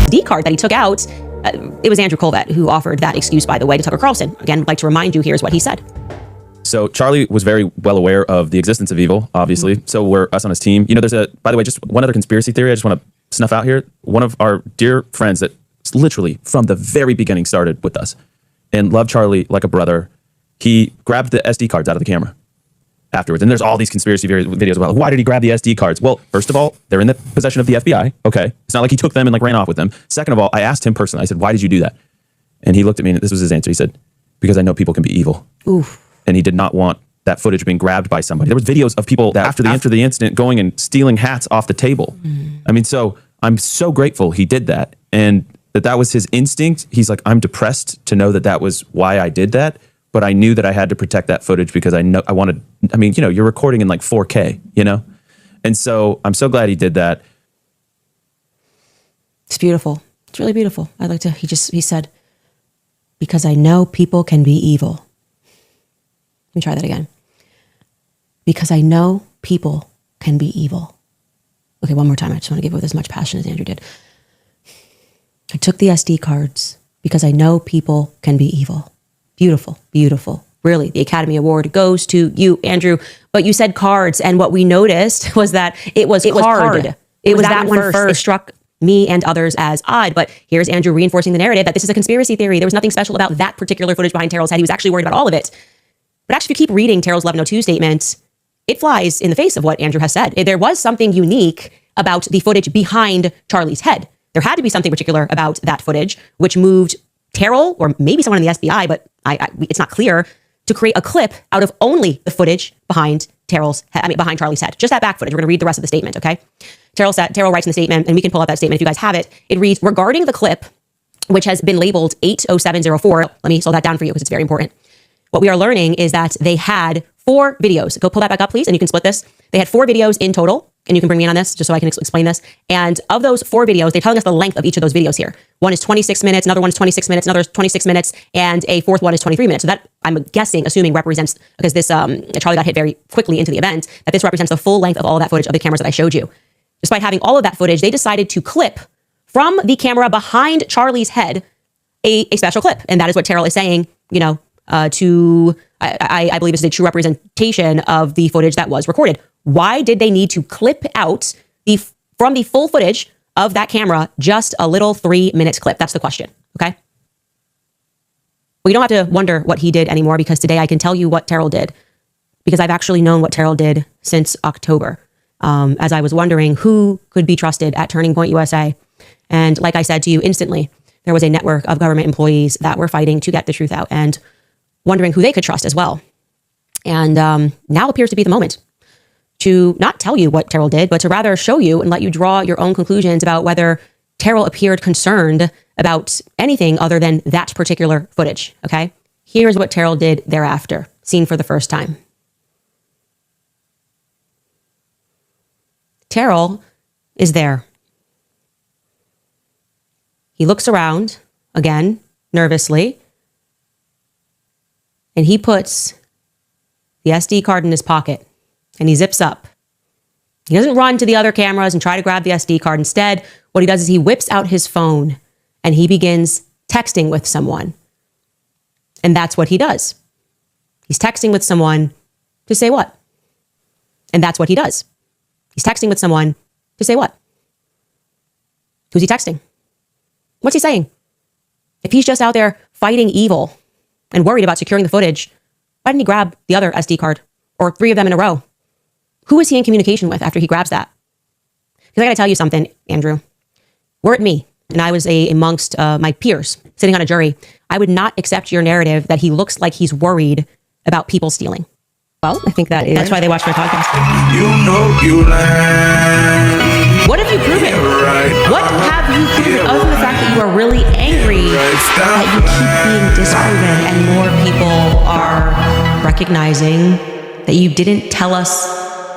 SD card that he took out. It was Andrew Colvett who offered that excuse, by the way, to Tucker Carlson. Again, I'd like to remind you, here's what he said. So Charlie was very well aware of the existence of evil, obviously. Mm-hmm. So were us on his team. You know, by the way, just one other conspiracy theory I just want to snuff out here. One of our dear friends that literally from the very beginning started with us and loved Charlie like a brother. He grabbed the SD cards out of the camera afterwards. And there's all these conspiracy videos about why did he grab the SD cards? Well, first of all, they're in the possession of the FBI. Okay. It's not like he took them and like ran off with them. Second of all, I asked him personally, I said, why did you do that? And he looked at me and this was his answer. He said, because I know people can be evil. Oof. And he did not want that footage being grabbed by somebody. There was videos of people that after the incident going and stealing hats off the table. I mean, so I'm so grateful he did that. And that was his instinct. He's like, I'm depressed to know that was why I did that. But I knew that I had to protect that footage because I wanted, I mean, you know, you're recording in like 4K, you know? And so I'm so glad he did that. It's beautiful. It's really beautiful. He said, because I know people can be evil. Let me try that again. Because I know people can be evil. Okay, one more time. I just want to give it with as much passion as Andrew did. I took the SD cards because I know people can be evil. Beautiful, beautiful. Really, the Academy Award goes to you, Andrew. But you said cards, and what we noticed was that it was card. It was that one first. It struck me and others as odd. But here's Andrew reinforcing the narrative that this is a conspiracy theory. There was nothing special about that particular footage behind Terrell's head. He was actually worried about all of it. But actually, if you keep reading Terrell's 1102 statement, it flies in the face of what Andrew has said. There was something unique about the footage behind Charlie's head. There had to be something particular about that footage, which moved Terrell, or maybe someone in the FBI, but it's not clear, to create a clip out of only the footage behind behind Charlie's head. Just that back footage. We're going to read the rest of the statement, okay? Terrell writes in the statement, and we can pull out that statement if you guys have it. It reads, regarding the clip, which has been labeled 80704. Let me slow that down for you because it's very important. What we are learning is that they had 4 videos. Go pull that back up, please, and you can split this. They had 4 videos in total, and you can bring me in on this just so I can explain this. And of those 4 videos, they're telling us the length of each of those videos here. One is 26 minutes, another one is 26 minutes, another is 26 minutes, and a fourth one is 23 minutes. So that, I'm assuming represents, because this Charlie got hit very quickly into the event, that this represents the full length of all of that footage of the cameras that I showed you. Despite having all of that footage, they decided to clip from the camera behind Charlie's head a special clip. And that is what Terrell is saying, you know, I believe this is a true representation of the footage that was recorded. Why did they need to clip out from the full footage of that camera just a little 3 minutes clip? That's the question, okay? Well, you don't have to wonder what he did anymore because today I can tell you what Terrell did because I've actually known what Terrell did since October as I was wondering who could be trusted at Turning Point USA. And like I said to you instantly, there was a network of government employees that were fighting to get the truth out and wondering who they could trust as well. And now appears to be the moment to not tell you what Terrell did, but to rather show you and let you draw your own conclusions about whether Terrell appeared concerned about anything other than that particular footage, okay? Here's what Terrell did thereafter, seen for the first time. Terrell is there. He looks around, again, nervously, and he puts the SD card in his pocket and he zips up. He doesn't run to the other cameras and try to grab the SD card. Instead, what he does is he whips out his phone and he begins texting with someone. And that's what he does. He's texting with someone to say what? And that's what he does. He's texting with someone to say what? Who's he texting? What's he saying? If he's just out there fighting evil and worried about securing the footage, why didn't he grab the other SD card or 3 of them in a row? Who is he in communication with after he grabs that? Because I got to tell you something, Andrew. Were it me, and I was amongst my peers sitting on a jury, I would not accept your narrative that he looks like he's worried about people stealing. Well, I think that's why they watch my podcast. You know you lying. What have you proven? Right. What have you proven other than the fact that you are really angry that you keep being disproven and more people are recognizing that you didn't tell us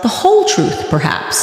the whole truth, perhaps?